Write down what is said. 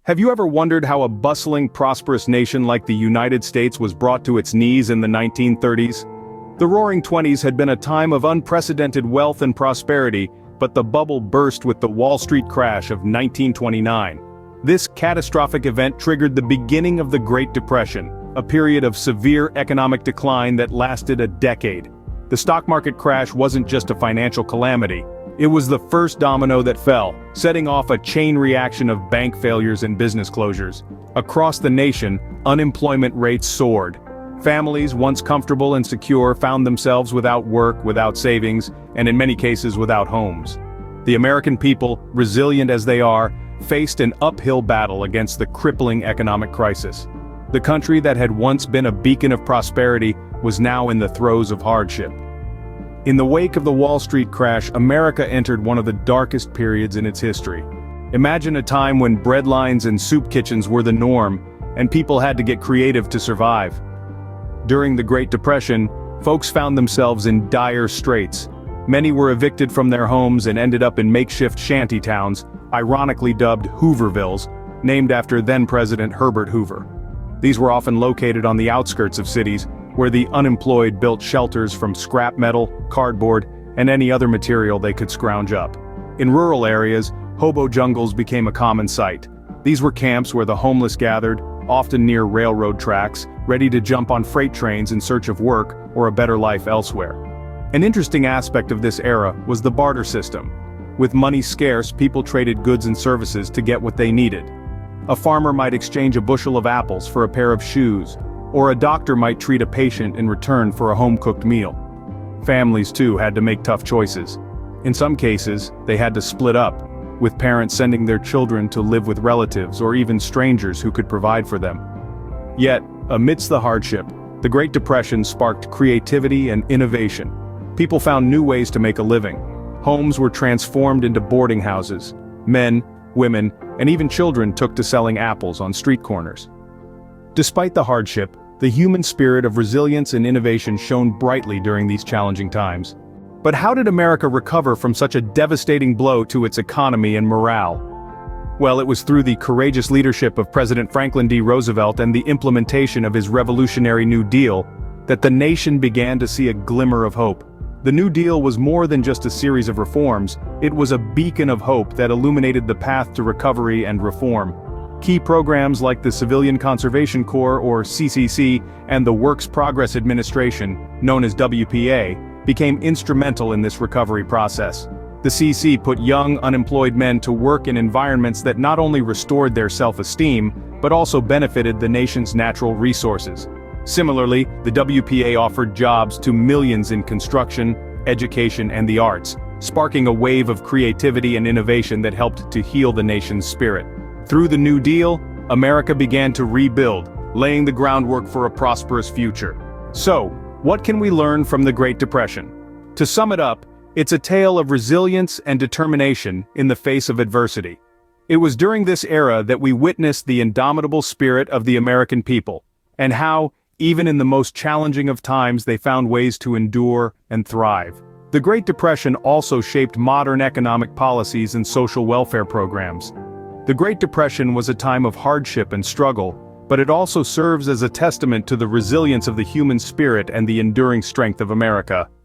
Have you ever wondered how a bustling, prosperous nation like the United States was brought to its knees in the 1930s? The Roaring Twenties had been a time of unprecedented wealth and prosperity, but the bubble burst with the Wall Street crash of 1929. This catastrophic event triggered the beginning of the Great Depression, a period of severe economic decline that lasted a decade. The stock market crash wasn't just a financial calamity. It was the first domino that fell, setting off a chain reaction of bank failures and business closures. Across the nation, unemployment rates soared. Families, once comfortable and secure, found themselves without work, without savings, and in many cases without homes. The American people, resilient as they are, faced an uphill battle against the crippling economic crisis. The country that had once been a beacon of prosperity was now in the throes of hardship. In the wake of the Wall Street crash, America entered one of the darkest periods in its history. Imagine a time when breadlines and soup kitchens were the norm, and people had to get creative to survive. During the Great Depression, folks found themselves in dire straits. Many were evicted from their homes and ended up in makeshift shanty towns, ironically dubbed Hoovervilles, named after then-President Herbert Hoover. These were often located on the outskirts of cities, where the unemployed built shelters from scrap metal, cardboard, and any other material they could scrounge up. In rural areas, hobo jungles became a common sight. These were camps where the homeless gathered, often near railroad tracks, ready to jump on freight trains in search of work or a better life elsewhere. An interesting aspect of this era was the barter system. With money scarce, people traded goods and services to get what they needed. A farmer might exchange a bushel of apples for a pair of shoes, or a doctor might treat a patient in return for a home-cooked meal. Families, too, had to make tough choices. In some cases, they had to split up, with parents sending their children to live with relatives or even strangers who could provide for them. Yet, amidst the hardship, the Great Depression sparked creativity and innovation. People found new ways to make a living. Homes were transformed into boarding houses. Men, women, and even children took to selling apples on street corners. Despite the hardship, the human spirit of resilience and innovation shone brightly during these challenging times. But how did America recover from such a devastating blow to its economy and morale? Well, it was through the courageous leadership of President Franklin D. Roosevelt and the implementation of his revolutionary New Deal that the nation began to see a glimmer of hope. The New Deal was more than just a series of reforms, it was a beacon of hope that illuminated the path to recovery and reform. Key programs like the Civilian Conservation Corps, or CCC, and the Works Progress Administration, known as WPA, became instrumental in this recovery process. The CC put young, unemployed men to work in environments that not only restored their self-esteem, but also benefited the nation's natural resources. Similarly, the WPA offered jobs to millions in construction, education, and the arts, sparking a wave of creativity and innovation that helped to heal the nation's spirit. Through the New Deal, America began to rebuild, laying the groundwork for a prosperous future. So, what can we learn from the Great Depression? To sum it up, it's a tale of resilience and determination in the face of adversity. It was during this era that we witnessed the indomitable spirit of the American people, and how, even in the most challenging of times, they found ways to endure and thrive. The Great Depression also shaped modern economic policies and social welfare programs. The Great Depression was a time of hardship and struggle, but it also serves as a testament to the resilience of the human spirit and the enduring strength of America.